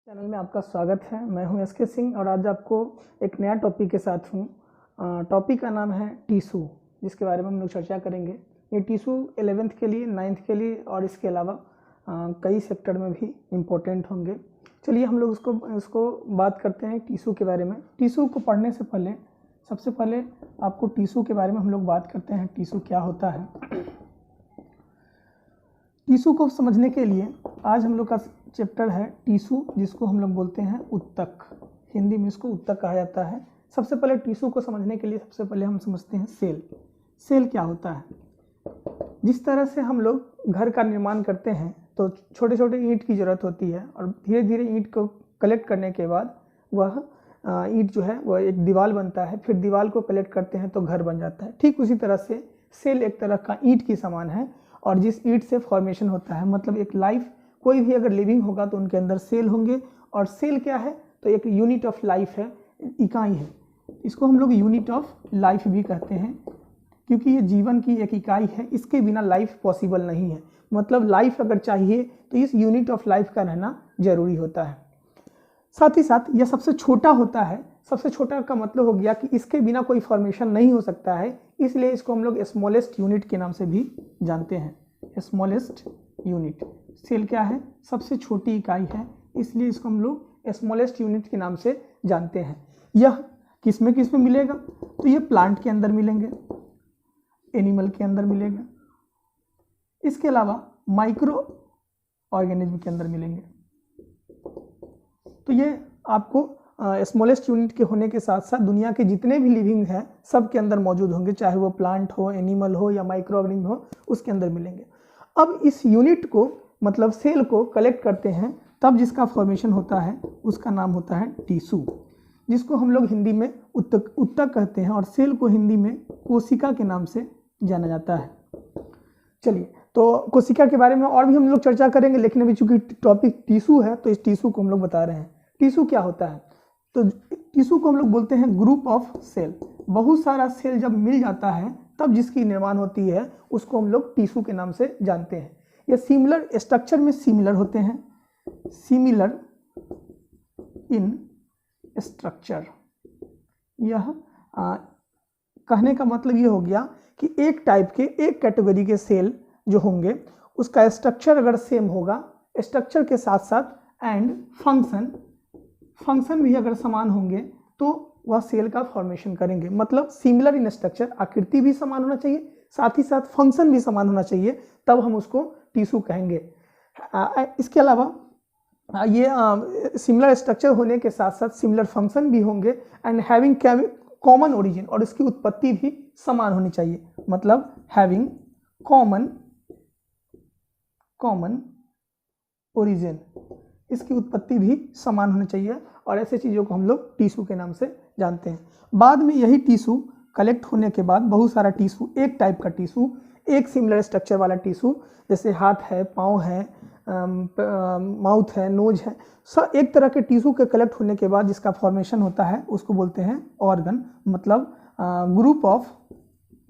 Channel में आपका स्वागत है। मैं हूं एसके सिंह और आज आपको एक नया टॉपिक के साथ हूं। टॉपिक का नाम है टीसू, जिसके बारे में हम लोग चर्चा करेंगे। ये टीसू 11th के लिए, 9th के लिए और इसके अलावा कई सेक्टर में भी इम्पोर्टेंट होंगे। चलिए हम लोग उसको बात करते हैं टीसू के बारे में। टीसू को पढ़ने से पहले सबसे पहले आपको टीसू के बारे में हम लोग बात करते हैं। टीसू क्या होता है? टीसू को समझने के लिए आज हम लोग का चैप्टर है टीसू, जिसको हम लोग बोलते हैं उत्तक। हिंदी में इसको उत्तक कहा जाता है। सबसे पहले टीसू को समझने के लिए सबसे पहले हम समझते हैं सेल। सेल क्या होता है? जिस तरह से हम लोग घर का निर्माण करते हैं तो छोटे छोटे ईंट की ज़रूरत होती है और धीरे धीरे ईंट को कलेक्ट करने के बाद वह ईंट जो है वह एक दीवार बनता है। फिर दीवार को कलेक्ट करते हैं तो घर बन जाता है। ठीक उसी तरह से सेल एक तरह का ईंट की समान है और जिस ईंट से फॉर्मेशन होता है, मतलब एक लाइफ, कोई भी अगर लिविंग होगा तो उनके अंदर सेल होंगे। और सेल क्या है? तो एक यूनिट ऑफ लाइफ है, इकाई है। इसको हम लोग यूनिट ऑफ लाइफ भी कहते हैं क्योंकि ये जीवन की एक इकाई है। इसके बिना लाइफ पॉसिबल नहीं है। मतलब लाइफ अगर चाहिए तो इस यूनिट ऑफ लाइफ का रहना जरूरी होता है। साथ ही साथ यह सबसे छोटा होता है। सबसे छोटा का मतलब हो गया कि इसके बिना कोई फॉर्मेशन नहीं हो सकता है, इसलिए इसको हम लोग स्मॉलेस्ट यूनिट के नाम से भी जानते हैं। Smallest unit. सेल क्या है? सबसे छोटी इकाई है, इसलिए इसको हम लोग स्मॉलेस्ट यूनिट के नाम से जानते हैं। यह किस में मिलेगा? तो ये प्लांट के अंदर मिलेंगे, एनिमल के अंदर मिलेगा, इसके अलावा माइक्रो ऑर्गेनिज्म के अंदर मिलेंगे। तो ये आपको स्मॉलेस्ट यूनिट के होने के साथ साथ दुनिया के जितने भी लिविंग हैं सब के अंदर मौजूद होंगे, चाहे वो प्लांट हो, एनिमल हो या माइक्रो ऑर्गेनिज्म हो, उसके अंदर मिलेंगे। अब इस यूनिट को, मतलब सेल को कलेक्ट करते हैं, तब जिसका फॉर्मेशन होता है उसका नाम होता है टीसू, जिसको हम लोग हिंदी में उत्तक कहते हैं और सेल को हिंदी में कोशिका के नाम से जाना जाता है। चलिए, तो कोशिका के बारे में और भी हम लोग चर्चा करेंगे, लेकिन अभी चूंकि टॉपिक टीसू है तो इस टीसू को हम लोग बता रहे हैं। टीसू क्या होता है? तो टिश्यू को हम लोग बोलते हैं ग्रुप ऑफ सेल। बहुत सारा सेल जब मिल जाता है तब जिसकी निर्माण होती है उसको हम लोग टिश्यू के नाम से जानते हैं। ये सिमिलर स्ट्रक्चर में सिमिलर होते हैं, सिमिलर इन स्ट्रक्चर। यह कहने का मतलब ये हो गया कि एक टाइप के, एक कैटेगरी के सेल जो होंगे उसका स्ट्रक्चर अगर सेम होगा, स्ट्रक्चर के साथ साथ एंड फंक्शन भी अगर समान होंगे तो वह सेल का फॉर्मेशन करेंगे। मतलब सिमिलर इन स्ट्रक्चर, आकृति भी समान होना चाहिए, साथ ही साथ फंक्शन भी समान होना चाहिए, तब हम उसको टिश्यू कहेंगे। इसके अलावा ये सिमिलर स्ट्रक्चर होने के साथ साथ सिमिलर फंक्शन भी होंगे एंड हैविंग कॉमन ओरिजिन, और इसकी उत्पत्ति भी समान होनी चाहिए। मतलब हैविंग कॉमन ओरिजिन, इसकी उत्पत्ति भी समान होनी चाहिए। और ऐसे चीज़ों को हम लोग टिश्यू के नाम से जानते हैं। बाद में यही टिश्यू कलेक्ट होने के बाद बहुत सारा टिश्यू, एक टाइप का टिश्यू, एक सिमिलर स्ट्रक्चर वाला टिश्यू, जैसे हाथ है, पाँव है, माउथ है, नोज है, सब एक तरह के टिश्यू के कलेक्ट होने के बाद जिसका फॉर्मेशन होता है उसको बोलते हैं ऑर्गन। मतलब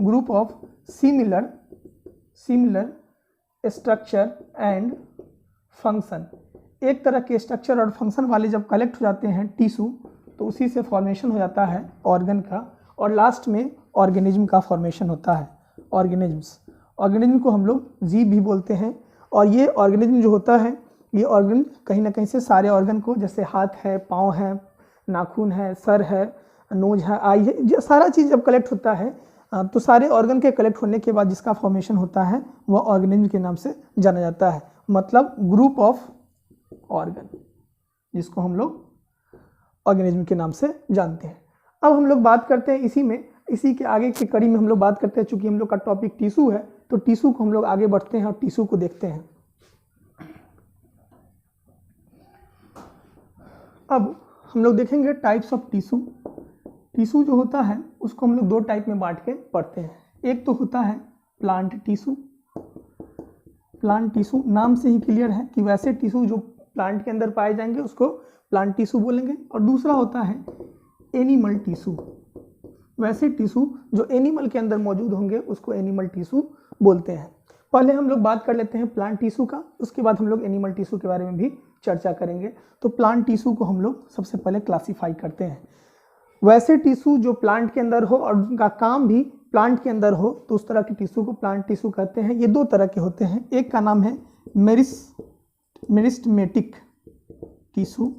group of similar structure and function. एक तरह के स्ट्रक्चर और फंक्शन वाले जब कलेक्ट हो जाते हैं टिश्यू तो उसी से फॉर्मेशन हो जाता है ऑर्गन का, और लास्ट में ऑर्गेनिज्म का फॉर्मेशन होता है। ऑर्गेनिज्म को हम लोग जीव भी बोलते हैं। और ये ऑर्गेनिज्म जो होता है, ये ऑर्गन कहीं ना कहीं से सारे ऑर्गन को, जैसे हाथ है, पाँव है, नाखून है, सर है, नोज है, आई है, जो सारा चीज़ जब कलेक्ट होता है तो सारे ऑर्गन के कलेक्ट होने के बाद जिसका फॉर्मेशन होता है वह ऑर्गेनिज्म के नाम से जाना जाता है। मतलब ग्रुप ऑफ ऑर्गन, जिसको हम लोग ऑर्गेनिज्म के नाम से जानते हैं। अब हम लोग बात करते हैं इसी के आगे की कड़ी में हम लोग बात करते हैं। चूंकि हम लोग का टॉपिक टिश्यू है तो टिश्यू को हम लोग आगे बढ़ते हैं और टिश्यू को देखते हैं। अब हम लोग देखेंगे टाइप्स ऑफ टिश्यू। टिश्यू जो होता है उसको हम लोग दो टाइप में बांट के पढ़ते हैं। एक तो होता है प्लांट टिश्यू। प्लांट टिश्यू नाम से ही क्लियर है कि वैसे टिश्यू जो प्लांट के अंदर पाए जाएंगे उसको प्लांट टिश्यू बोलेंगे। और दूसरा होता है एनिमल टिश्यू। वैसे टिश्यू जो एनिमल के अंदर मौजूद होंगे उसको एनिमल टिश्यू बोलते हैं। पहले हम लोग बात कर लेते हैं प्लांट टिश्यू का, उसके बाद हम लोग एनिमल टिश्यू के बारे में भी चर्चा करेंगे। तो प्लांट टिश्यू को हम लोग सबसे पहले क्लासीफाई करते हैं। वैसे टिश्यू जो प्लांट के अंदर हो और उनका काम भी प्लांट के अंदर हो, तो उस तरह के टिश्यू को प्लांट टिश्यू कहते हैं। ये दो तरह के होते हैं, एक का नाम है मेरिस्टेमेटिक टिश्यू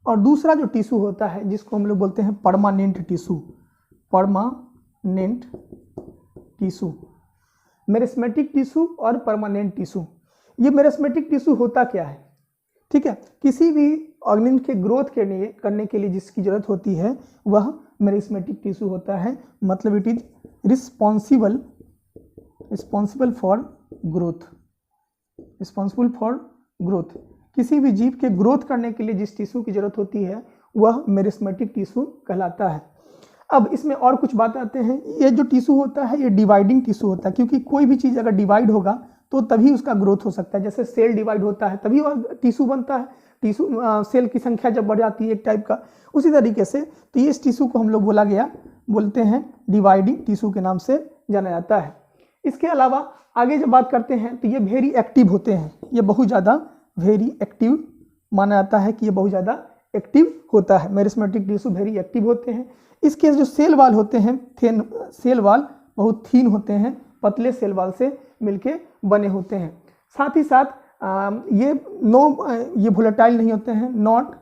और दूसरा जो टिश्यू होता है जिसको हम लोग बोलते हैं permanent tissue. Permanent tissue, meristematic tissue और परमानेंट टिश्यू। ये मेरिस्टेमेटिक टिश्यू होता क्या है, ठीक है, किसी भी ऑर्गेनिज्म के ग्रोथ करने के लिए जिसकी जरूरत होती है वह मेरिस्टेमेटिक टिश्यू होता है। मतलब it is responsible for growth. किसी भी जीव के ग्रोथ करने के लिए जिस टिश्यू की जरूरत होती है वह मेरिस्टेमेटिक टिश्यू कहलाता है। अब इसमें और कुछ बात आते हैं। ये जो टिश्यू होता है ये डिवाइडिंग टिश्यू होता है, क्योंकि कोई भी चीज़ अगर डिवाइड होगा तो तभी उसका ग्रोथ हो सकता है। जैसे सेल डिवाइड होता है तभी वह टिश्यू बनता है। टिश्यू सेल की संख्या जब बढ़ जाती है एक टाइप का, उसी तरीके से तो ये इस टिश्यू को हम लोग बोलते हैं डिवाइडिंग टिश्यू के नाम से जाना जाता है। इसके अलावा आगे जब बात करते हैं तो ये वेरी एक्टिव होते हैं। ये बहुत ज़्यादा वेरी एक्टिव माना जाता है कि ये बहुत ज़्यादा एक्टिव होता है। मेरिस्टेमेटिक टिश्यू वेरी एक्टिव होते हैं। इसके जो सेल वाल होते हैं, सेल वाल बहुत थीन होते हैं, पतले सेल वाल से मिलके बने होते हैं। साथ ही साथ ये वोलेटाइल नहीं होते हैं। नॉट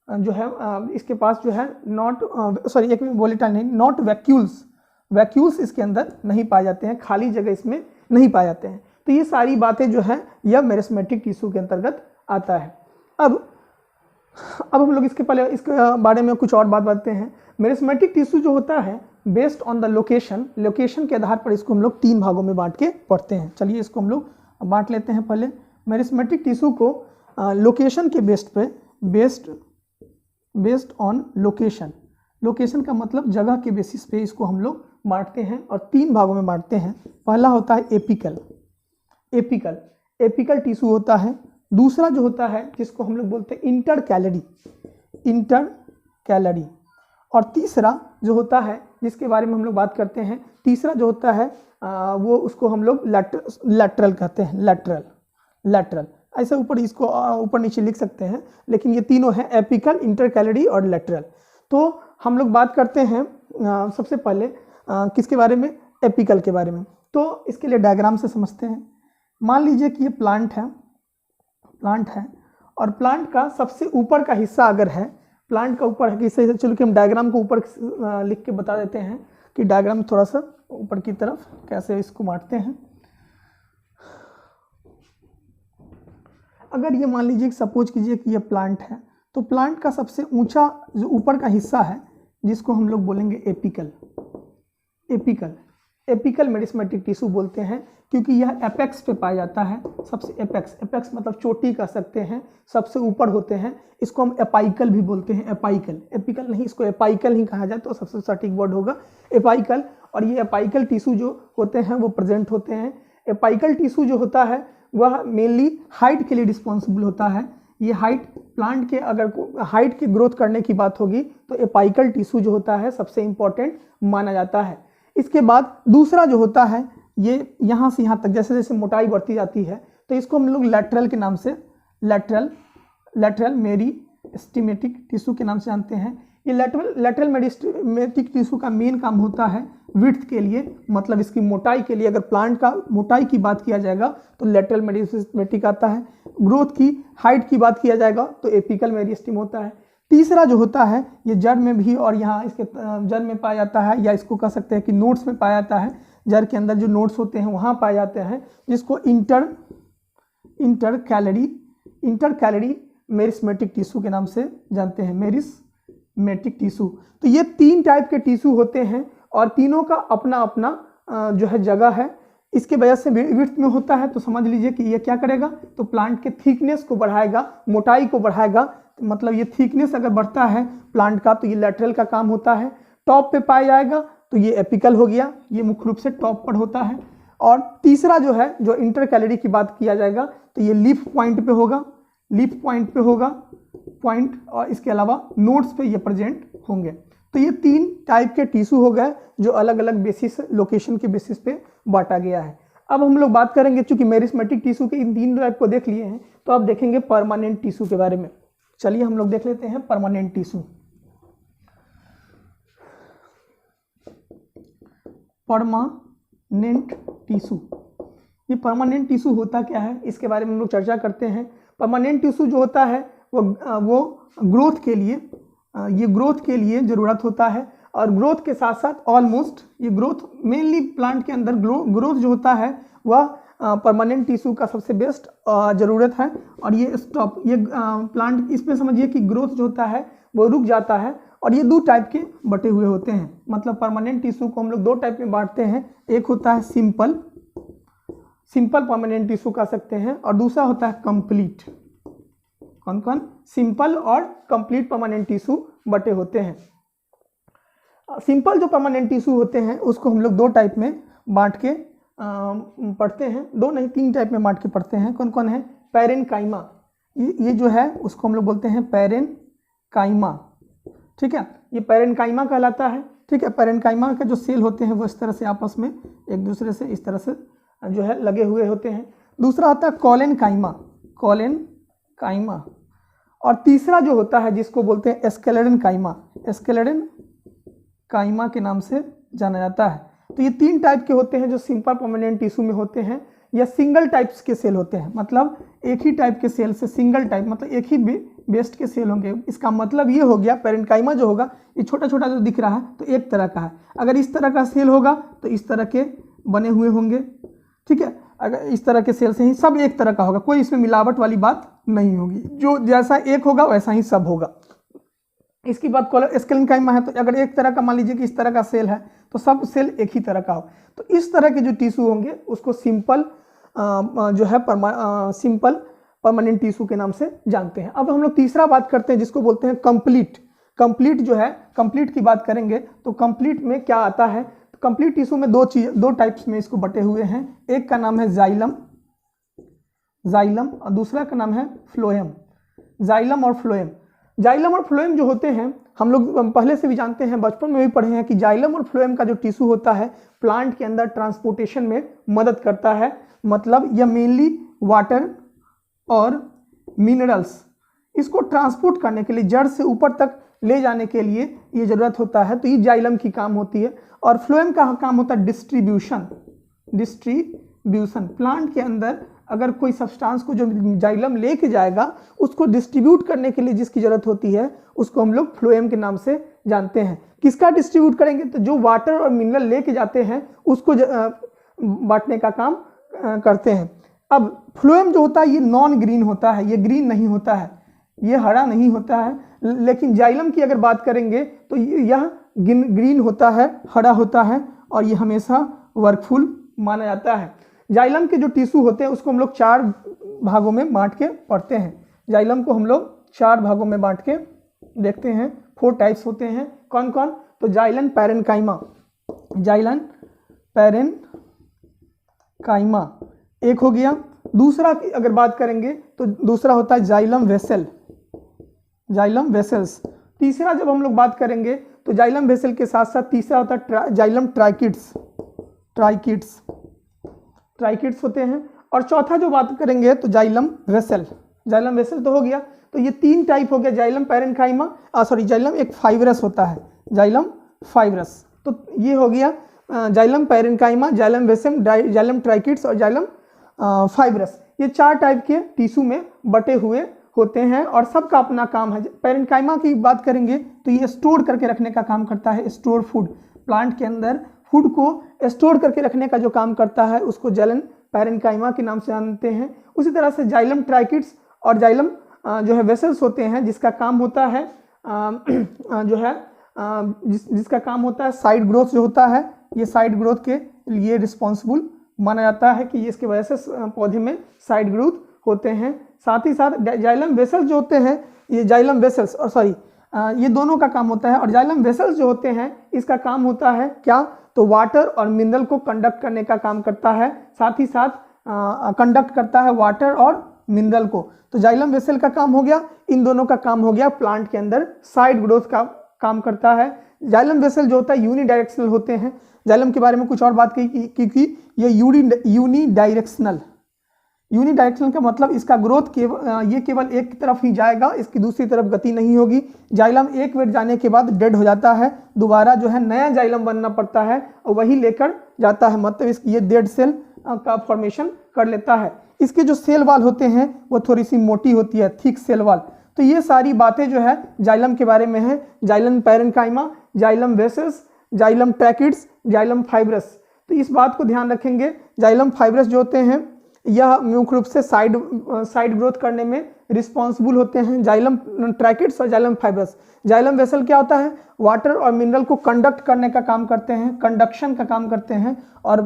जो है इसके पास जो है नॉट वोलेटाइल नहीं, नॉट वैक्यूल्स इसके अंदर नहीं पाए जाते हैं, खाली जगह इसमें नहीं पाए जाते हैं। तो ये सारी बातें जो है यह मेरिस्टेमेटिक टिश्यू के अंतर्गत आता है। अब हम लोग इसके बारे में कुछ और बात बताते हैं। मेरिस्टेमेटिक टिश्यू जो होता है बेस्ड ऑन द लोकेशन के आधार पर इसको हम लोग 3 भागों में बांट के पढ़ते हैं। चलिए इसको हम लोग बांट लेते हैं। पहले मेरिस्टेमेटिक टिश्यू को लोकेशन के बेस्ड ऑन लोकेशन का मतलब जगह के बेसिस पे इसको हम लोग बांटते हैं और 3 भागों में बांटते हैं। पहला होता है एपिकल टिश्यू होता है। दूसरा जो होता है जिसको हम लोग बोलते हैं इंटरकैलरी और तीसरा जो होता है जिसके बारे में हम लोग बात करते हैं, तीसरा जो होता है वो उसको हम लोग लैटरल कहते हैं। लैटरल ऐसे ऊपर इसको ऊपर नीचे लिख सकते हैं, लेकिन ये तीनों हैं एपिकल, इंटरकैलरी और लैटरल। तो हम लोग बात करते हैं सबसे पहले किसके बारे में, एपिकल के बारे में। तो इसके लिए डायग्राम से समझते हैं। मान लीजिए कि ये प्लांट है और प्लांट का सबसे ऊपर का हिस्सा अगर है, प्लांट का ऊपर है, इससे चलो कि हम डायग्राम को ऊपर लिख के बता देते हैं कि डायग्राम थोड़ा सा ऊपर की तरफ कैसे इसको बांटते हैं। अगर ये मान लीजिए सपोज कीजिए कि ये प्लांट है, तो प्लांट का सबसे ऊंचा जो ऊपर का हिस्सा है जिसको हम लोग बोलेंगे एपिकल मेरिस्टेमेटिक टिश्यू बोलते हैं, क्योंकि यह एपेक्स पे पाया जाता है। सबसे एपेक्स मतलब चोटी कह सकते हैं, सबसे ऊपर होते हैं। इसको हम एपाइकल भी बोलते हैं। एपिकल नहीं, इसको एपाइकल ही कहा जाए तो सबसे सटीक वर्ड होगा एपाइकल। और ये एपाइकल टिश्यू जो होते हैं वो प्रेजेंट होते हैं। एपाइकल टिश्यू जो होता है वह मेनली हाइट के लिए रिस्पॉन्सिबल होता है। ये हाइट प्लांट के अगर हाइट की ग्रोथ करने की बात होगी तो एपाइकल टिश्यू जो होता है सबसे इंपॉर्टेंट माना जाता है। इसके बाद दूसरा जो होता है ये यहाँ से यहाँ तक जैसे जैसे मोटाई बढ़ती जाती है तो इसको हम लोग लैटरल के नाम से लैटरल मेरिस्टेमेटिक टिश्यू के नाम से जानते हैं। ये लैटरल मेरिस्टेमेटिक टिश्यू का मेन काम होता है विड्थ के लिए, मतलब इसकी मोटाई के लिए। अगर प्लांट का मोटाई की बात किया जाएगा तो लैटरल मेरिस्टेमेटिक आता है। ग्रोथ की हाइट की बात किया जाएगा तो एपिकल मेरिस्टेम होता है। तीसरा जो होता है ये जड़ में भी और यहाँ इसके जड़ में पाया जाता है, या इसको कह सकते हैं कि नोड्स में पाया जाता है। जड़ के अंदर जो नोड्स होते हैं वहाँ पाए जाते हैं, जिसको इंटरकैलरी मेरिस्टेमेटिक टिश्यू के नाम से जानते हैं। मेरिस्टेमेटिक टिश्यू, तो ये 3 टाइप के टिश्यू होते हैं और तीनों का अपना अपना जो है जगह है। इसके वजह से विड्थ में होता है तो समझ लीजिए कि ये क्या करेगा, तो प्लांट के थिकनेस को बढ़ाएगा, मोटाई को बढ़ाएगा। मतलब ये थिकनेस अगर बढ़ता है प्लांट का तो ये लैटरल का काम होता है। टॉप पे पाया जाएगा तो ये एपिकल हो गया, ये मुख्य रूप से टॉप पर होता है। और तीसरा जो है जो इंटरकैलरी की बात किया जाएगा तो ये लीफ पॉइंट पे होगा पॉइंट, और इसके अलावा नोड्स पे ये प्रेजेंट होंगे। तो ये 3 टाइप के टिश्यू हो गए जो अलग अलग बेसिस लोकेशन के बेसिस पे बांटा गया है। अब हम लोग बात करेंगे, चूंकि मेरिस्मेटिक टिश्यू के इन 3 टाइप को देख लिए हैं, तो अब देखेंगे परमानेंट टिश्यू के बारे में। चलिए हम लोग देख लेते हैं परमानेंट टिश्यू। परमानेंट टिश्यू, ये परमानेंट टिश्यू होता क्या है इसके बारे में हम लोग चर्चा करते हैं। परमानेंट टिश्यू जो होता है वो ग्रोथ के लिए, ये ग्रोथ के लिए ज़रूरत होता है, और ग्रोथ के साथ साथ ऑलमोस्ट ये ग्रोथ मेनली प्लांट के अंदर ग्रोथ जो होता है वह परमानेंट टिश्यू का सबसे बेस्ट ज़रूरत है। और ये स्टॉप, ये प्लांट इसमें समझिए कि ग्रोथ जो होता है वो रुक जाता है, और ये 2 टाइप के बटे हुए होते हैं। मतलब परमानेंट टिश्यू को हम लोग 2 टाइप में बांटते हैं, एक होता है सिंपल परमानेंट टिश्यू कह सकते हैं, और दूसरा होता है कंप्लीट। कौन कौन? सिंपल और कंप्लीट परमानेंट टिश्यू बटे होते हैं। सिंपल जो परमानेंट टिश्यू होते हैं उसको हम लोग 2 टाइप में बांट के पढ़ते हैं, 2 नहीं 3 टाइप में बांट के पढ़ते हैं। कौन कौन है? पैरेनकाइमा, ये जो है उसको हम लोग बोलते हैं पैरेनकाइमा, ठीक है, ये पैरेनकाइमा कहलाता है। ठीक है, पैरेनकाइमा के जो सेल होते हैं वो इस तरह से आपस में एक दूसरे से इस तरह से जो है लगे हुए होते हैं। दूसरा होता है कॉलेनकाइमा, कॉलेनकाइमा, और तीसरा जो होता है जिसको बोलते हैं एस्केलेडेनकाइमा, एस्केलेडेनकाइमा के नाम से जाना जाता है। तो ये 3 टाइप के होते हैं जो सिंपल परमानेंट टिश्यू में होते हैं, या सिंगल टाइप्स के सेल होते हैं। मतलब एक ही टाइप के सेल से सिंगल टाइप, मतलब एक ही बेस्ट के सेल होंगे। इसका मतलब ये हो गया पैरेनकाइमा जो होगा ये छोटा छोटा जो दिख रहा है तो एक तरह का है। अगर इस तरह का सेल होगा तो इस तरह के बने हुए होंगे, ठीक है। अगर इस तरह के सेल से ही सब एक तरह का होगा, कोई इसमें मिलावट वाली बात नहीं होगी, जो जैसा एक होगा वैसा ही सब होगा। इसकी बात एस्केलेडेनकाइमा है, तो अगर एक तरह का मान लीजिए कि इस तरह का सेल है तो सब सेल एक ही तरह का हो। तो इस तरह के जो टिश्यू होंगे उसको सिंपल जो है सिंपल परमानेंट टिश्यू के नाम से जानते हैं। अब हम लोग तीसरा बात करते हैं जिसको बोलते हैं कंप्लीट। कंप्लीट जो है, कंप्लीट की बात करेंगे तो कंप्लीट में क्या आता है? तो कंप्लीट टिश्यू में 2 टाइप्स में इसको बटे हुए हैं। एक का नाम है जाइलम और दूसरा का नाम है फ्लोएम। जाइलम और फ्लोएम, जाइलम और फ्लोएम जो होते हैं हम लोग पहले से भी जानते हैं, बचपन में भी पढ़े हैं कि जाइलम और फ्लोएम का जो टिश्यू होता है प्लांट के अंदर ट्रांसपोर्टेशन में मदद करता है। मतलब यह मेनली वाटर और मिनरल्स इसको ट्रांसपोर्ट करने के लिए, जड़ से ऊपर तक ले जाने के लिए ये ज़रूरत होता है, तो ये जाइलम की काम होती है। और फ्लोएम का काम होता है डिस्ट्रीब्यूशन। प्लांट के अंदर अगर कोई सब्सटेंस को जो जाइलम लेके जाएगा उसको डिस्ट्रीब्यूट करने के लिए जिसकी ज़रूरत होती है उसको हम लोग फ्लोएम के नाम से जानते हैं। किसका डिस्ट्रीब्यूट करेंगे? तो जो वाटर और मिनरल लेके जाते हैं उसको बांटने का काम करते हैं। अब फ्लोएम जो होता है ये नॉन ग्रीन होता है, ये ग्रीन नहीं होता है, ये हरा नहीं होता है। लेकिन जाइलम की अगर बात करेंगे तो यह ग्रीन होता है, हरा होता है, और ये हमेशा वर्कफुल माना जाता है। जाइलम के जो टिश्यू होते हैं उसको हम लोग 4 भागों में बांट के पढ़ते हैं। जाइलम को हम लोग 4 भागों में बांट के देखते हैं। 4 टाइप्स होते हैं। कौन कौन? तो जाइलम पैरेनकाइमा, जाइलम पैरेनकाइमा एक हो गया। दूसरा की अगर बात करेंगे तो दूसरा होता है जाइलम वेसल, जाइलम वेसल्स। तीसरा जब हम लोग बात करेंगे तो जाइलम वेसल के साथ साथ तीसरा होता है जाइलम ट्राइकिड्स होते हैं। और चौथा जो बात करेंगे तो जाइलम वेसल तो हो गया। तो ये 3 टाइप हो गया, जाइलम पैरेनकाइमा, जाइलम एक फाइब्रस होता है, जाइलम फाइब्रस। तो ये हो गया जाइलम पैरेनकाइमा, जाइलम वेसम, जाइलम ट्राइकिड्स और जाइलम फाइब्रस। ये 4 टाइप के टिश्यू में बटे हुए होते हैं और सबका अपना काम है। पैरेनकाइमा की बात करेंगे तो ये स्टोर करके रखने का काम करता है, स्टोर फूड। प्लांट के अंदर फूड को स्टोर करके रखने का जो काम करता है उसको जाइलम पैरेनकाइमा के नाम से जानते हैं। उसी तरह से जाइलम ट्राइकिड्स और जाइलम जो है वेसल्स होते हैं जिसका काम होता है जिसका काम होता है साइड ग्रोथ जो होता है, ये साइड ग्रोथ के लिए रिस्पॉन्सिबल माना जाता है कि इसकी वजह से पौधे में साइड ग्रोथ होते हैं। साथ ही साथ जाइलम वेसल्स जो होते हैं, ये जाइलम वेसल्स ये दोनों का काम होता है। और जाइलम वेसल्स जो होते हैं इसका काम होता है क्या? तो वाटर और मिनरल को कंडक्ट करने का काम करता है, साथ ही साथ कंडक्ट करता है वाटर और मिनरल को। तो जाइलम वेसल का काम हो गया, इन दोनों का काम हो गया प्लांट के अंदर साइड ग्रोथ का काम करता है। जाइलम वेसल जो होता है यूनिडायरेक्शनल होते हैं। जाइलम के बारे में कुछ और बात की ये यूनिडायरेक्शनल। यूनिडायरेक्शनल का मतलब इसका ग्रोथ ये केवल एक तरफ ही जाएगा, इसकी दूसरी तरफ गति नहीं होगी। जाइलम एक बार जाने के बाद डेड हो जाता है, दोबारा जो है नया जाइलम बनना पड़ता है और वही लेकर जाता है, मतलब ये डेड सेल का फॉर्मेशन कर लेता है। इसके जो सेल वाल होते हैं वो थोड़ी सी मोटी होती है, थिक सेल वाल। तो ये सारी बातें जो है जाइलम के बारे में है। जाइलम पैरेन्काइमा, जाइलम वेसस, जाइलम ट्रैकिड्स, जाइलम फाइब्रस। तो इस बात को ध्यान रखेंगे, जाइलम फाइब्रस जो होते हैं यह मुख्य रूप से साइड ग्रोथ करने में रिस्पॉन्सिबल होते हैं। जाइलम ट्रैकिड्स और जाइलम फाइब्रस। जाइलम वेसल क्या होता है, वाटर और मिनरल को कंडक्ट करने का काम करते हैं, कंडक्शन का काम करते हैं। और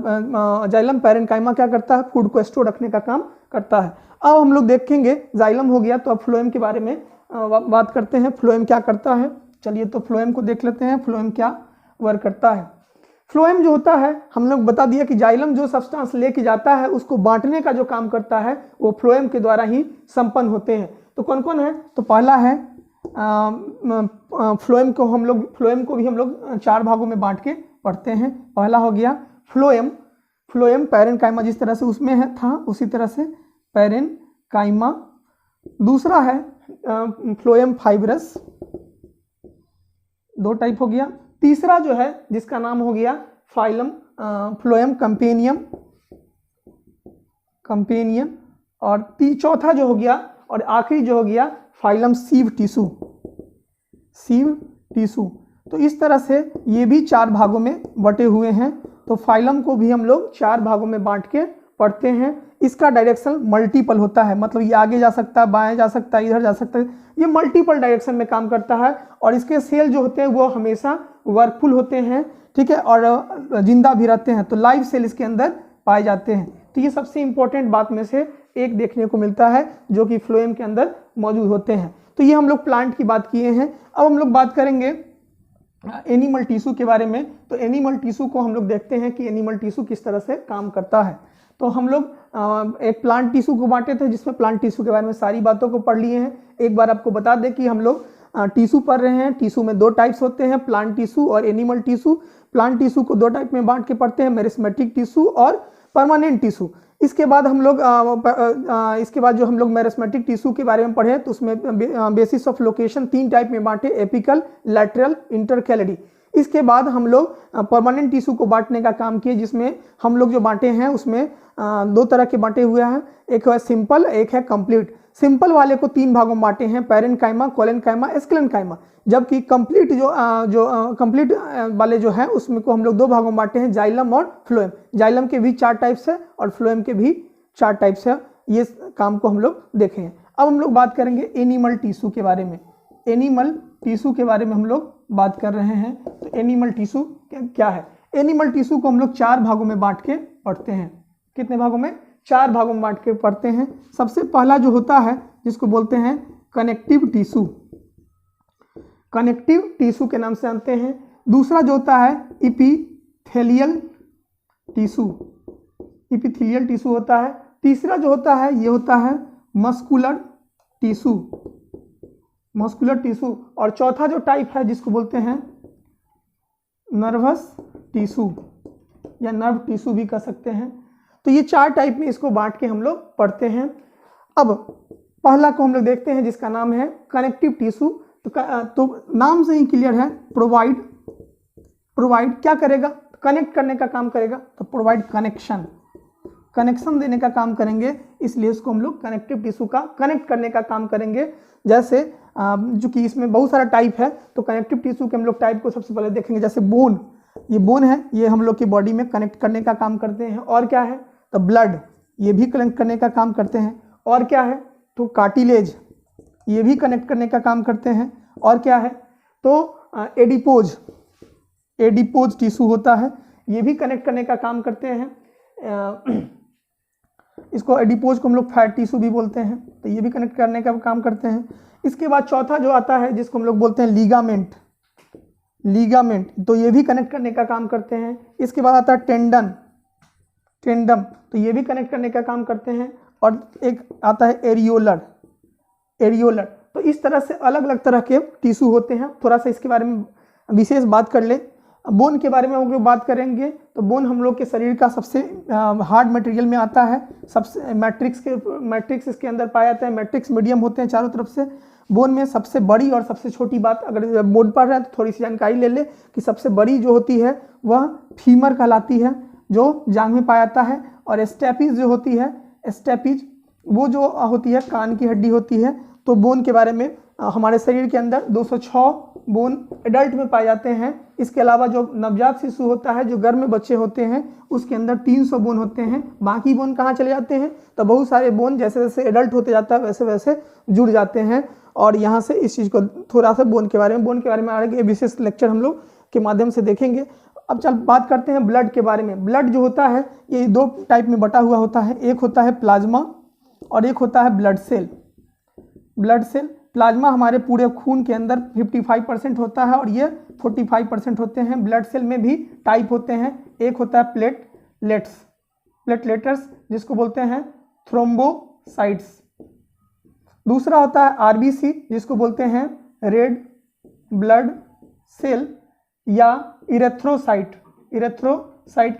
जाइलम पैरेन्काइमा क्या करता है, फूड को स्टोर रखने का काम करता है। अब हम लोग देखेंगे जाइलम हो गया, तो अब फ्लोएम के बारे में बात करते हैं। फ्लोएम क्या करता है, चलिए तो फ्लोएम को देख लेते हैं, फ्लोएम क्या वर्क करता है। फ्लोएम जो होता है, हम लोग बता दिया कि जाइलम जो सब्सटेंस लेके जाता है उसको बांटने का जो काम करता है वो फ्लोएम के द्वारा ही संपन्न होते हैं। तो कौन कौन है, तो पहला है फ्लोएम को भी हम लोग 4 भागों में बांट के पढ़ते हैं। पहला हो गया फ्लोएम पैरेन्काइमा, जिस तरह से उसमें था उसी तरह से पैरेन्काइमा। दूसरा है फ्लोएम फाइब्रस, 2 टाइप हो गया। तीसरा जो है जिसका नाम हो गया फ्लोएम कंपेनियन। और चौथा जो हो गया और आखिरी जो हो गया फाइलम सीव टिश्यू। तो इस तरह से ये भी 4 भागों में बटे हुए हैं। तो फाइलम को भी हम लोग 4 भागों में बांट के पढ़ते हैं। इसका डायरेक्शन मल्टीपल होता है, मतलब ये आगे जा सकता है, बाएं जा सकता है, इधर जा सकता है, ये मल्टीपल डायरेक्शन में काम करता है। और इसके सेल जो होते हैं वो हमेशा वर्कफुल होते हैं, ठीक है, और जिंदा भी रहते हैं। तो लाइव सेल इसके अंदर पाए जाते हैं। तो ये सबसे इंपॉर्टेंट बात में से एक देखने को मिलता है जो कि फ्लोएम के अंदर मौजूद होते हैं। तो ये हम लोग प्लांट की बात किए हैं। अब हम लोग बात करेंगे एनिमल टिश्यू के बारे में। तो एनिमल टिश्यू को हम लोग देखते हैं कि एनिमल टिश्यू किस तरह से काम करता है। तो हम लोग एक प्लांट टिश्यू को बांटे थे, जिसमें प्लांट टिश्यू के बारे में सारी बातों को पढ़ लिए हैं। एक बार आपको बता दें कि हम लोग टिश्यू पढ़ रहे हैं। टिश्यू में 2 टाइप्स होते हैं, प्लांट टिश्यू और एनिमल टिश्यू। प्लांट टिश्यू को 2 टाइप में बांट के पढ़ते हैं, मेरिस्मेटिक टिश्यू और परमानेंट टिश्यू। इसके बाद हम लोग मेरिस्मेटिक टिश्यू के बारे में पढ़े तो उसमें बेसिस ऑफ लोकेशन 3 टाइप में बांटे, एपिकल, लैटरल, इंटरकैलरी। इसके बाद हम लोग परमानेंट टिश्यू को बांटने का काम किए, जिसमें हम लोग जो बांटे हैं उसमें 2 तरह के बांटे हुए हैं, एक है सिंपल, एक है कंप्लीट। सिंपल वाले को 3 भागों में बांटे हैं, पैरेन्काइमा, कोलेनकाइमा, एस्क्लेनकाइमा। जबकि कंप्लीट कंप्लीट वाले जो है उसमें को हम लोग 2 भागों में बांटे हैं, जाइलम और फ्लोएम। जाइलम के भी 4 टाइप्स है और फ्लोएम के भी 4 टाइप्स है। ये काम को हम लोग देखें। अब हम लोग बात करेंगे एनिमल टिश्यू के बारे में। एनिमल टिश्यू के बारे में हम लोग बात कर रहे हैं। तो एनिमल टिश्यू क्या है? एनिमल टिश्यू को हम लोग 4 भागों में बांट के पढ़ते हैं। कितने भागों में? 4 भागों में बांट के पढ़ते हैं। सबसे पहला जो होता है जिसको बोलते हैं कनेक्टिव टिश्यू, कनेक्टिव टिश्यू के नाम से जानते हैं। दूसरा जो होता है इपिथेलियल टिश्यू, इपिथेलियल टिश्यू होता है। तीसरा जो होता है ये होता है मस्कुलर टिश्यू, मस्कुलर टिश्यू। और चौथा जो टाइप है जिसको बोलते हैं नर्वस टिश्यू या नर्व टिश्यू भी कह सकते हैं। तो ये 4 टाइप में इसको बांट के हम लोग पढ़ते हैं। अब पहला को हम लोग देखते हैं जिसका नाम है कनेक्टिव टिश्यू। तो नाम से ही क्लियर है, प्रोवाइड क्या करेगा? कनेक्ट करने का काम करेगा। तो प्रोवाइड कनेक्शन देने का काम करेंगे, इसलिए इसको हम लोग कनेक्टिव टिश्यू का कनेक्ट करने का काम करेंगे। जैसे जो कि इसमें बहुत सारा टाइप है, तो कनेक्टिव टिश्यू के हम लोग टाइप को सबसे पहले देखेंगे। जैसे बोन, ये बोन है, ये हम लोग की बॉडी में कनेक्ट करने का काम करते हैं। और क्या है? तो ब्लड, ये भी कनेक्ट करने का काम करते हैं। और क्या है? तो कार्टिलेज, ये भी कनेक्ट करने का काम करते हैं। और क्या है? तो एडिपोज टिश्यू होता है, ये भी कनेक्ट करने का काम करते हैं। इसको एडिपोज को हम लोग फैट टिश्यू भी बोलते हैं, तो ये भी कनेक्ट करने का काम करते हैं। इसके बाद चौथा जो आता है जिसको हम लोग बोलते हैं लीगामेंट, तो ये भी कनेक्ट करने का काम करते हैं। इसके बाद आता है टेंडम, तो ये भी कनेक्ट करने का काम करते हैं। और एक आता है एरियोलर। तो इस तरह से अलग अलग तरह के टिश्यू होते हैं। थोड़ा सा इसके बारे में विशेष बात कर ले। बोन के बारे में हम लोग बात करेंगे तो बोन हम लोग के शरीर का सबसे हार्ड मटेरियल में आता है। सबसे मैट्रिक्स इसके अंदर पाया जाता है। मैट्रिक्स मीडियम होते हैं चारों तरफ से। बोन में सबसे बड़ी और सबसे छोटी बात, अगर बोन पढ़ रहे हैं तो थोड़ी सी जानकारी ले ले कि सबसे बड़ी जो होती है वह फीमर कहलाती है, जो जांघ में पाया जाता है। और स्टेपीज जो होती है, स्टेपीज वो जो होती है कान की हड्डी होती है। तो बोन के बारे में हमारे शरीर के अंदर 206 बोन एडल्ट में पाए जाते हैं। इसके अलावा जो नवजात शिशु होता है, जो गर्भ में बच्चे होते हैं, उसके अंदर 300 बोन होते हैं। बाकी बोन कहाँ चले जाते हैं? तो बहुत सारे बोन जैसे जैसे एडल्ट होते जाता है वैसे वैसे जुड़ जाते हैं। और यहाँ से इस चीज़ को थोड़ा सा बोन के बारे में आगे विशेष लेक्चर हम लोग के माध्यम से देखेंगे। अब चल बात करते हैं ब्लड के बारे में। ब्लड जो होता है ये 2 टाइप में बटा हुआ होता है। एक होता है प्लाज्मा और एक होता है blood cell. Blood cell, plasma हमारे पूरे खून के अंदर 55% होता है और ये 45% होते हैं। ब्लड सेल में भी टाइप होते हैं। एक होता है प्लेटलेट्स जिसको बोलते हैं थ्रोम्बोसाइट्स। दूसरा होता है आरबीसी जिसको बोलते हैं रेड ब्लड सेल या इरेथ्रोसाइट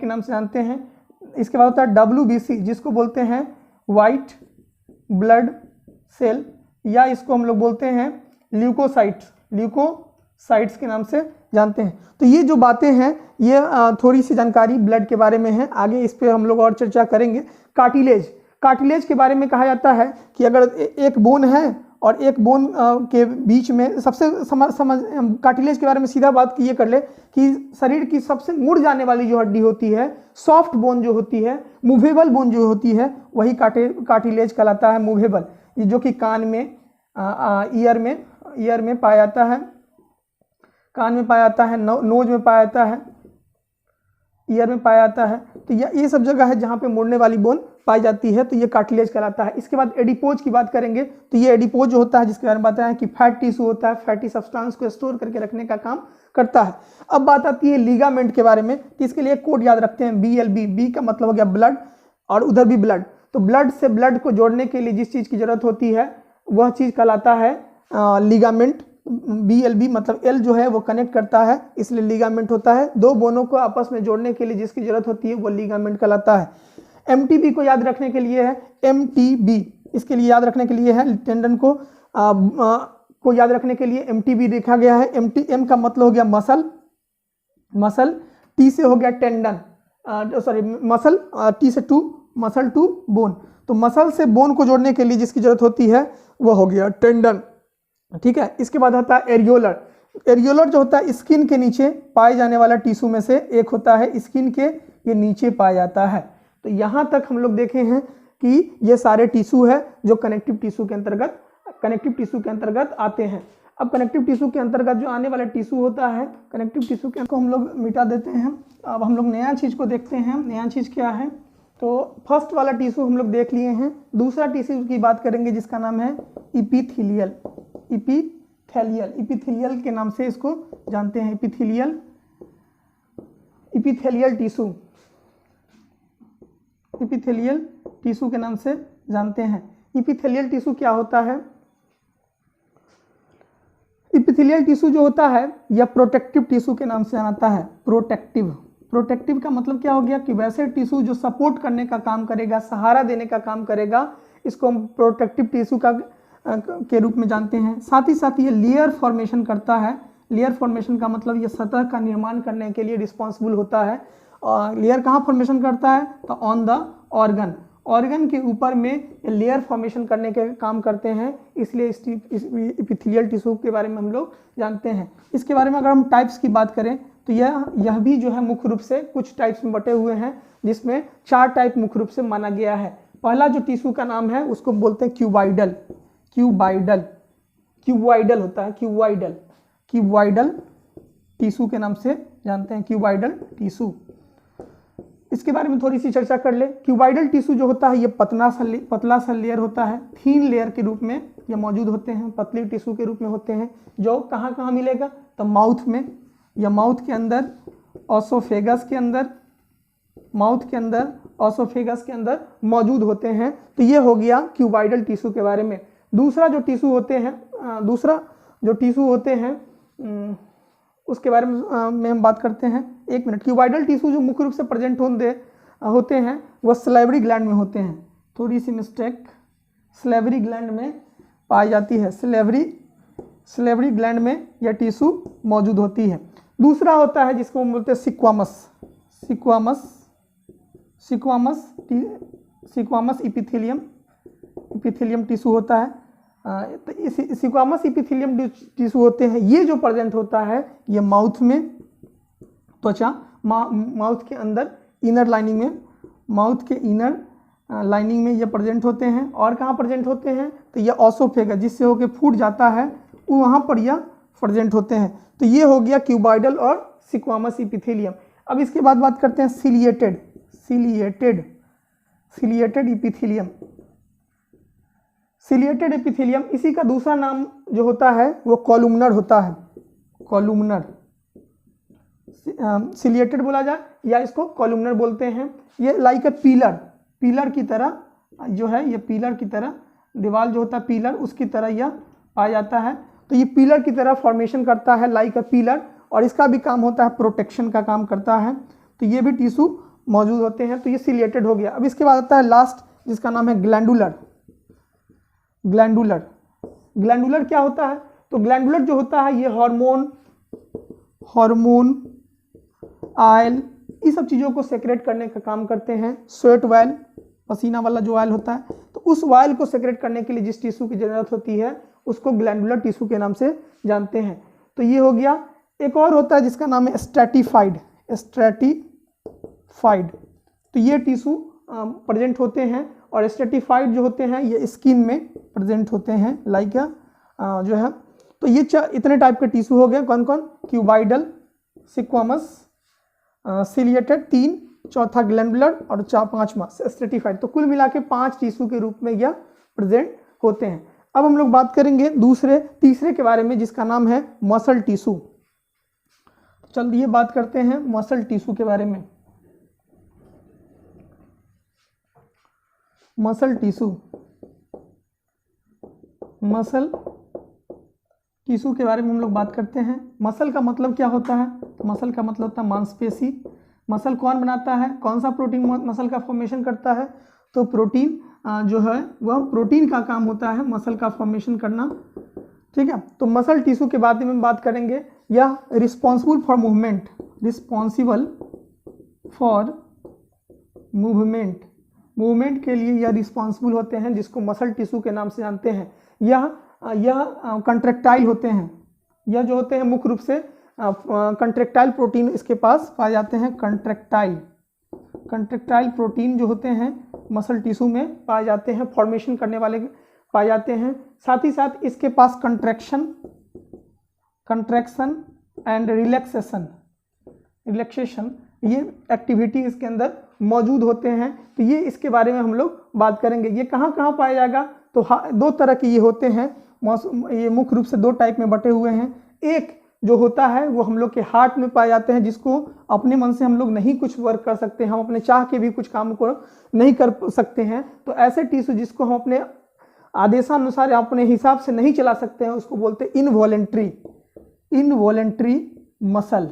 के नाम से जानते हैं। इसके बाद होता है डब्ल्यूबीसी जिसको बोलते हैं वाइट ब्लड सेल या इसको हम लोग बोलते हैं ल्यूकोसाइट्स के नाम से जानते हैं। तो ये जो बातें हैं ये थोड़ी सी जानकारी ब्लड के बारे में है। आगे इस पे हम लोग और चर्चा करेंगे। कार्टिलेज के बारे में कहा जाता है कि अगर एक बोन है और एक बोन के बीच में सबसे कार्टिलेज के बारे में सीधा बात ये कर ले कि शरीर की सबसे मुड़ जाने वाली जो हड्डी होती है, सॉफ्ट बोन जो होती है, मूवेबल बोन जो होती है, वही कार्टिलेज कहलाता है। मूवेबल, ये जो कि कान में ईयर में पाया जाता है, कान में पाया जाता है, नोज में पाया जाता है, ईयर में पाया जाता है। तो ये सब जगह है जहाँ पे मुड़ने वाली बोन पाई जाती है, तो ये कार्टिलेज कहलाता है। इसके बाद एडिपोज की बात करेंगे तो ये एडिपोज जो होता है जिसके बारे में बताया कि फैट टिश्यू होता है, फैटी सब्सटेंस को स्टोर करके रखने का काम करता है। अब बात आती है लिगामेंट के बारे में। तो इसके लिए कोड याद रखते हैं BLB। बी का मतलब हो गया ब्लड और उधर भी ब्लड। तो ब्लड से ब्लड को जोड़ने के लिए जिस चीज़ की जरूरत होती है वह चीज़ कहलाता है लिगामेंट। BLB मतलब L जो है वो कनेक्ट करता है, इसलिए लिगामेंट होता है। 2 बोनों को आपस में जोड़ने के लिए जिसकी जरूरत होती है वो लिगामेंट कहलाता है। MTB को याद रखने के लिए है MTB, इसके लिए याद रखने के लिए है टेंडन को याद रखने के लिए MTB लिखा गया है। M का मतलब हो गया मसल, T से हो गया टेंडन, मसल, T से मसल टू बोन। तो मसल से बोन को जोड़ने के लिए जिसकी जरूरत होती है वो हो गया टेंडन, ठीक है। इसके बाद होता है एरियोलर जो होता है स्किन के नीचे पाए जाने वाला टिश्यू में से एक होता है। स्किन के ये नीचे पाया जाता है। तो यहाँ तक हम लोग देखे हैं कि ये सारे टिश्यू है जो कनेक्टिव टिश्यू के अंतर्गत आते हैं। अब कनेक्टिव टिश्यू के अंतर्गत जो आने वाला टिश्यू होता है, कनेक्टिव टिश्यू के को हम लोग मिटा देते हैं। अब हम लोग नया चीज़ को देखते हैं। नया चीज़ क्या है? तो फर्स्ट वाला टिश्यू हम लोग देख लिए हैं। दूसरा टिश्यू की बात करेंगे जिसका नाम है इपिथेलियल के नाम से इसको जानते हैं। इपिथेलियल टिश्यू के नाम से जानते हैं। इपिथेलियल टिश्यू क्या होता है? इपिथेलियल टिश्यू जो होता है यह प्रोटेक्टिव टिश्यू के नाम से जाना है। प्रोटेक्टिव का मतलब क्या हो गया कि वैसे टिश्यू जो सपोर्ट करने का काम करेगा, सहारा देने का काम करेगा, इसको हम प्रोटेक्टिव टिश्यू के रूप में जानते हैं। साथ ही साथ ये लेयर फॉर्मेशन करता है। लेयर फॉर्मेशन का मतलब ये सतह का निर्माण करने के लिए रिस्पॉन्सिबल होता है। और लेयर कहाँ फॉर्मेशन करता है? तो ऑन द ऑर्गन के ऊपर में लेयर फॉर्मेशन करने के काम करते हैं, इसलिए इस इपिथेलियल टिश्यू के बारे में हम लोग जानते हैं। इसके बारे में अगर हम टाइप्स की बात करें तो यह भी जो है मुख्य रूप से कुछ टाइप्स में बटे हुए हैं, जिसमें 4 टाइप मुख्य रूप से माना गया है। पहला जो टिश्यू का नाम है उसको बोलते हैं क्यूबाइडल होता है। क्यूबाइडल टिश्यू के नाम से जानते हैं, क्यूबाइडल टिश्यू। इसके बारे में थोड़ी सी चर्चा कर ले। क्यूबाइडल टिश्यू जो होता है ये पतला सा लेयर होता है। थीन लेयर के रूप में ये मौजूद होते हैं, पतली टिश्यू के रूप में होते हैं, जो कहाँ मिलेगा? तो माउथ में, या माउथ के अंदर, ऑसोफेगस के अंदर मौजूद होते हैं। तो ये हो गया क्यूबाइडल टिश्यू के बारे में। दूसरा जो टिश्यू होते हैं उसके बारे में हम बात करते हैं। 1 मिनट। क्यूबाइडल टिश्यू जो मुख्य रूप से प्रेजेंट होते हैं वह सलेवरी ग्लैंड में होते हैं। थोड़ी सी मिस्टेक, सलेवरी ग्लैंड में पाई जाती है। सलेवरी ग्लैंड में यह टिश्यू मौजूद होती है। दूसरा होता है जिसको हम बोलते हैं सिक्वामस इपिथेलियम टिश्यू होता है। तो इस सिक्वामस इपिथेलियम टिश्यू होते हैं, ये जो प्रेजेंट होता है ये माउथ में, त्वचा माउथ के अंदर इनर लाइनिंग में, माउथ के इनर लाइनिंग में ये प्रेजेंट होते हैं। और कहाँ प्रेजेंट होते हैं? तो ये ऑसोफेगस जिससे होके फूट जाता है वहाँ पर यह प्रेजेंट होते हैं। तो ये हो गया क्यूबाइडल और सिक्वामस इपिथेलियम। अब इसके बाद बात करते हैं सिलिएटेड इपिथेलियम। सिलिएटेड एपिथेलियम, इसी का दूसरा नाम जो होता है वो कॉलुमनर होता है। कॉलुमनर सिलिएटेड बोला जाए या इसको कॉलुमनर बोलते हैं। ये लाइक ए पिलर की तरह जो है, ये पिलर की तरह दीवार जो होता है पिलर उसकी तरह यह पाया जाता है। तो ये पिलर की तरह फॉर्मेशन करता है लाइक ए पिलर, और इसका भी काम होता है प्रोटेक्शन का काम करता है। तो ये भी टिश्यू मौजूद होते हैं। तो ये सिलिएटेड हो गया। अब इसके बाद आता है लास्ट जिसका नाम है ग्लैंडुलर क्या होता है? तो ग्लैंडुलर जो होता है ये हार्मोन ऑयल इस सब चीज़ों को सेक्रेट करने का काम करते हैं। स्वेट ऑयल, पसीना वाला जो ऑयल होता है, तो उस ऑयल को सेक्रेट करने के लिए जिस टिश्यू की जरूरत होती है उसको ग्लैंडुलर टिश्यू के नाम से जानते हैं। तो ये हो गया। एक और होता है जिसका नाम है स्ट्रैटिफाइड। तो ये टिश्यू प्रेजेंट होते हैं, और स्ट्रैटिफाइड जो होते हैं ये स्किन में प्रेजेंट होते हैं लाइक जो है। तो ये इतने टाइप के टिश्यू हो गए। कौन कौन? क्यूबाइडल, सिक्वामस, सिलिएटेड 3, चौथा ग्लैंडुलर और 5वां स्ट्रैटिफाइड। तो कुल मिला के 5 टिश्यू के रूप में यह प्रेजेंट होते हैं। अब हम लोग बात करेंगे तीसरे के बारे में जिसका नाम है मसल टिश्यू। चलिए बात करते हैं मसल टिश्यू के बारे में। मसल टिश्यू के बारे में हम लोग बात करते हैं। मसल का मतलब क्या होता है? तो मसल का मतलब होता है मांसपेशी। मसल कौन बनाता है? कौन सा प्रोटीन मसल का फॉर्मेशन करता है? तो प्रोटीन जो है वह प्रोटीन का काम होता है मसल का फॉर्मेशन करना। ठीक है। तो मसल टिश्यू के बारे में बात करेंगे। यह रिस्पॉन्सिबल फॉर मूवमेंट के लिए यह रिस्पॉन्सिबल होते हैं, जिसको मसल टिश्यू के नाम से जानते हैं। यह कंट्रेक्टाइल होते हैं। यह जो होते हैं मुख्य रूप से कंट्रेक्टाइल प्रोटीन इसके पास पाए जाते हैं। कंट्रेक्टाइल प्रोटीन जो होते हैं मसल टिश्यू में पाए जाते हैं, फॉर्मेशन करने वाले पाए जाते हैं। साथ ही साथ इसके पास कंट्रैक्शन एंड रिलैक्सेशन ये एक्टिविटी इसके अंदर मौजूद होते हैं। तो ये इसके बारे में हम लोग बात करेंगे। ये कहाँ कहाँ पाया जाएगा? तो 2 तरह के ये होते हैं। ये मुख्य रूप से 2 टाइप में बटे हुए हैं। एक जो होता है वो हम लोग के हार्ट में पाए जाते हैं, जिसको अपने मन से हम लोग नहीं कुछ वर्क कर सकते, हम अपने चाह के भी कुछ काम को नहीं कर सकते हैं। तो ऐसे टिश्यू जिसको हम अपने आदेशानुसार अपने हिसाब से नहीं चला सकते हैं उसको बोलते हैं इनवॉलेंट्री मसल।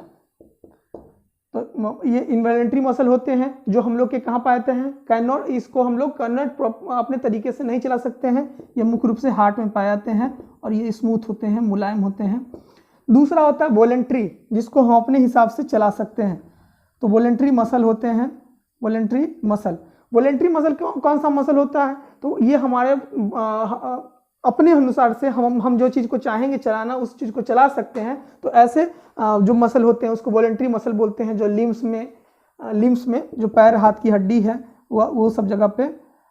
तो ये इनवॉलेंट्री मसल होते हैं जो हम लोग के कहाँ पाए जाते हैं? इसको हम लोग अपने तरीके से नहीं चला सकते हैं। ये मुख्य रूप से हार्ट में पाए जाते हैं और ये स्मूथ होते हैं, मुलायम होते हैं। दूसरा होता है वॉलेंट्री, जिसको हम अपने हिसाब से चला सकते हैं। तो वॉलेंट्री मसल होते हैं। वॉलेंट्री मसल कौन सा मसल होता है? तो ये हमारे अपने अनुसार से हम जो चीज़ को चाहेंगे चलाना उस चीज़ को चला सकते हैं। तो ऐसे जो मसल होते हैं उसको वॉलेंट्री मसल बोलते हैं, जो लिम्स में जो पैर हाथ की हड्डी है वो सब जगह पे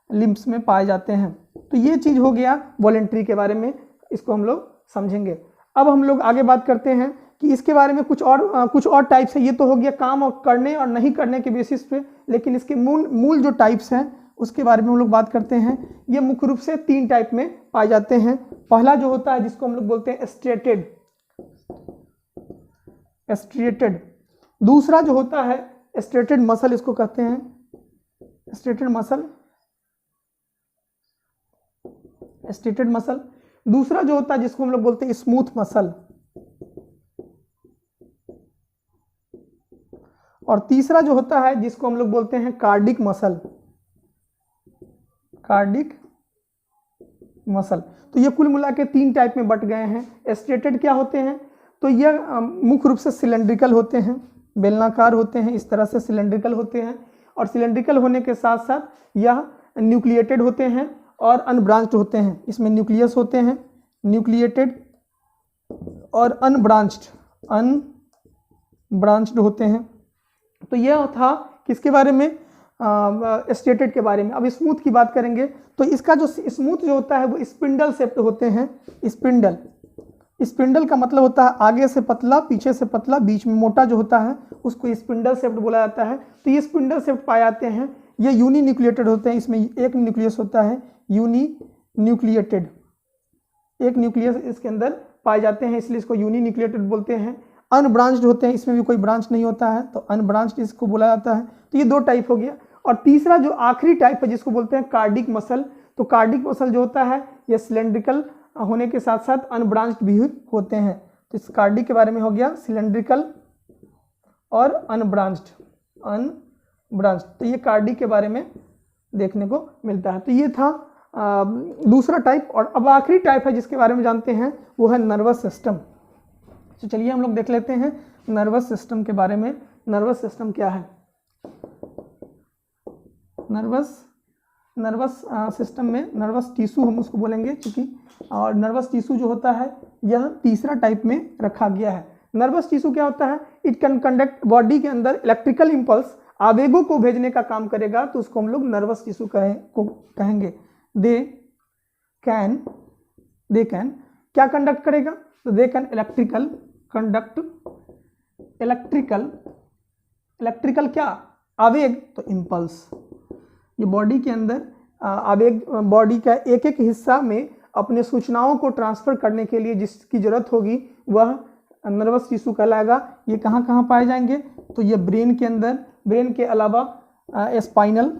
लिम्स में पाए जाते हैं। तो ये चीज़ हो गया वॉलेंट्री के बारे में, इसको हम लोग समझेंगे। अब हम लोग आगे बात करते हैं कि इसके बारे में कुछ और टाइप्स है। ये तो हो गया काम और करने और नहीं करने के बेसिस पे, लेकिन इसके मूल जो टाइप्स हैं उसके बारे में हम लोग बात करते हैं। ये मुख्य रूप से 3 टाइप में पाए जाते हैं। पहला जो होता है जिसको हम लोग बोलते हैं स्ट्रेटेड। दूसरा जो होता है स्ट्रेटेड मसल, इसको कहते हैं स्ट्रेटेड मसल। दूसरा जो होता है जिसको हम लोग बोलते हैं स्मूथ मसल। और तीसरा जो होता है जिसको हम लोग बोलते हैं कार्डिक मसल, कार्डिक मसल। तो ये कुल मिला के 3 टाइप में बट गए हैं। स्ट्रेटेड क्या होते हैं, तो ये मुख्य रूप से सिलेंड्रिकल होते हैं, बेलनाकार होते हैं, इस तरह से सिलेंड्रिकल होते हैं। और सिलेंड्रिकल होने के साथ साथ यह न्यूक्लिएटेड होते हैं और अनब्रांच्ड होते हैं। इसमें न्यूक्लियस होते हैं, न्यूक्लिएटेड और अनब्रांच्ड होते हैं। तो यह था किसके बारे में, स्ट्रेटेड के बारे में। अब स्मूथ की बात करेंगे तो इसका जो स्मूथ जो होता है वो स्पिंडल शेप्ड होते हैं। स्पिंडल, स्पिंडल का मतलब होता है आगे से पतला, पीछे से पतला, बीच में मोटा जो होता है उसको स्पिंडल शेप्ड बोला जाता है। तो ये स्पिंडल शेप्ड पाए जाते हैं। ये यूनी न्यूक्लिएटेड होते हैं, इसमें एक न्यूक्लियस होता है, यूनी न्यूक्लिएटेड, एक न्यूक्लियस इसके अंदर पाए जाते हैं, इसलिए इसको यूनी न्यूक्लिएटेड बोलते हैं। अनब्रांच्ड होते हैं, इसमें भी कोई ब्रांच नहीं होता है, तो अनब्रांच्ड इसको बोला जाता है। तो ये 2 टाइप हो गया। और तीसरा जो आखिरी टाइप है जिसको बोलते हैं कार्डिक मसल। तो कार्डिक मसल जो होता है ये सिलेंड्रिकल होने के साथ साथ अनब्रांच्ड भी होते हैं। तो इस कार्डिक के बारे में हो गया सिलेंड्रिकल और अनब्रांच्ड, तो ये कार्डिक के बारे में देखने को मिलता है। तो ये था दूसरा टाइप। और अब आखिरी टाइप है जिसके बारे में जानते हैं वो है नर्वस सिस्टम। तो चलिए हम लोग देख लेते हैं नर्वस सिस्टम के बारे में। नर्वस सिस्टम क्या है, नर्वस सिस्टम में नर्वस टिश्यू हम उसको बोलेंगे, क्योंकि और नर्वस टिश्यू जो होता है यह तीसरा टाइप में रखा गया है। नर्वस टिश्यू क्या होता है, इट कैन कंडक्ट बॉडी के अंदर इलेक्ट्रिकल इंपल्स, आवेगों को भेजने का काम करेगा, तो उसको हम लोग नर्वस टिश्यू कहेंगे। दे कैन क्या कंडक्ट करेगा, तो दे कैन इलेक्ट्रिकल क्या, आवेग, तो इंपल्स। ये बॉडी के अंदर आवेग, बॉडी का एक एक हिस्सा में अपने सूचनाओं को ट्रांसफर करने के लिए जिसकी जरूरत होगी वह नर्वस टिश्यू कहलाएगा। ये कहाँ कहाँ पाए जाएंगे, तो ये ब्रेन के अंदर, ब्रेन के अलावा स्पाइनल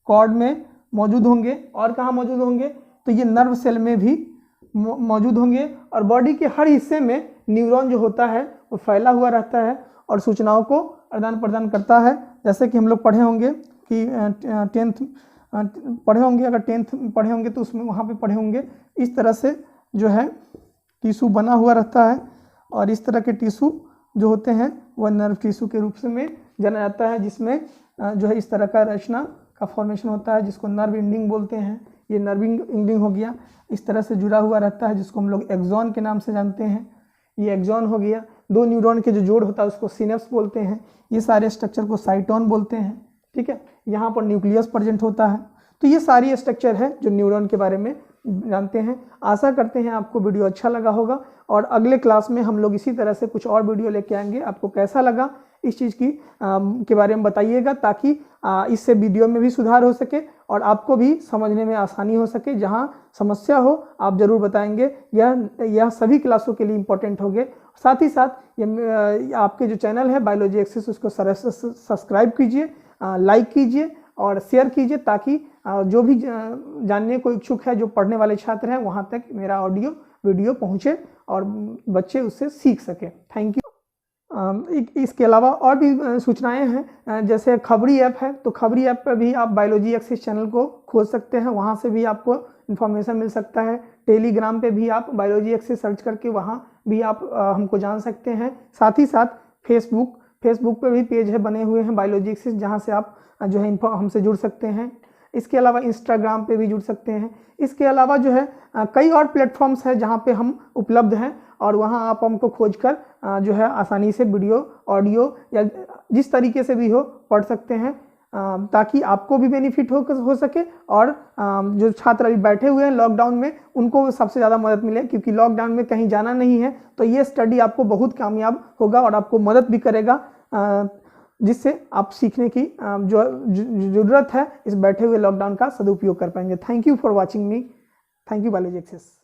कॉर्ड में मौजूद होंगे। और कहाँ मौजूद होंगे, तो ये नर्व सेल में भी मौजूद होंगे। और बॉडी के हर हिस्से में न्यूरॉन जो होता है वो फैला हुआ रहता है और सूचनाओं को आदान प्रदान करता है। जैसे कि हम लोग पढ़े होंगे कि 10th पढ़े होंगे, अगर 10th पढ़े होंगे तो उसमें वहाँ पे पढ़े होंगे, इस तरह से जो है टिश्यू बना हुआ रहता है। और इस तरह के टिश्यू जो होते हैं वह नर्व टिश्यू के रूप में जाना जाता है, जिसमें जो है इस तरह का रचना का फॉर्मेशन होता है जिसको नर्व एंडिंग बोलते हैं। ये नर्व एंडिंग हो गया, इस तरह से जुड़ा हुआ रहता है जिसको हम लोग एक्सॉन के नाम से जानते हैं। ये एक्सॉन हो गया। 2 न्यूरॉन के जो जोड़ होता है उसको सिनेप्स बोलते हैं। ये सारे स्ट्रक्चर को साइटोन बोलते हैं, ठीक है। यहाँ पर न्यूक्लियस प्रेजेंट होता है। तो ये सारी स्ट्रक्चर है जो न्यूरॉन के बारे में जानते हैं। आशा करते हैं आपको वीडियो अच्छा लगा होगा और अगले क्लास में हम लोग इसी तरह से कुछ और वीडियो लेके आएंगे। आपको कैसा लगा इस चीज़ की के बारे में बताइएगा, ताकि इससे वीडियो में भी सुधार हो सके और आपको भी समझने में आसानी हो सके। जहाँ समस्या हो आप ज़रूर बताएंगे। यह सभी क्लासों के लिए इम्पोर्टेंट होंगे। साथ ही साथ ये आपके जो चैनल है बायोलॉजी एक्सेस उसको सब्सक्राइब कीजिए, लाइक कीजिए और शेयर कीजिए, ताकि जो भी जानने को इच्छुक है, जो पढ़ने वाले छात्र हैं, वहाँ तक मेरा ऑडियो वीडियो पहुँचे और बच्चे उससे सीख सके। Thank you. इसके अलावा और भी सूचनाएं हैं, जैसे खबरी ऐप है, तो खबरी ऐप पर भी आप बायोलॉजी एक्सेस चैनल को खोज सकते हैं, वहाँ से भी आपको इन्फॉर्मेशन मिल सकता है। टेलीग्राम पे भी आप बायोलॉजी एक्सेस सर्च करके वहाँ भी आप हमको जान सकते हैं। साथ ही साथ फेसबुक पे भी पेज है बने हुए हैं बायोलॉजी एक्सेस, जहाँ से आप जो है हमसे जुड़ सकते हैं। इसके अलावा इंस्टाग्राम पे भी जुड़ सकते हैं। इसके अलावा जो है कई और प्लेटफॉर्म्स हैं जहाँ पे हम उपलब्ध हैं और वहाँ आप हमको खोजकर जो है आसानी से वीडियो, ऑडियो या जिस तरीके से भी हो पढ़ सकते हैं, ताकि आपको भी बेनिफिट हो सके और जो छात्र अभी बैठे हुए हैं लॉकडाउन में उनको सबसे ज़्यादा मदद मिले, क्योंकि लॉकडाउन में कहीं जाना नहीं है। तो ये स्टडी आपको बहुत कामयाब होगा और आपको मदद भी करेगा, जिससे आप सीखने की जो ज़रूरत है इस बैठे हुए लॉकडाउन का सदुपयोग कर पाएंगे। Thank you for watching me. Thank you biology access.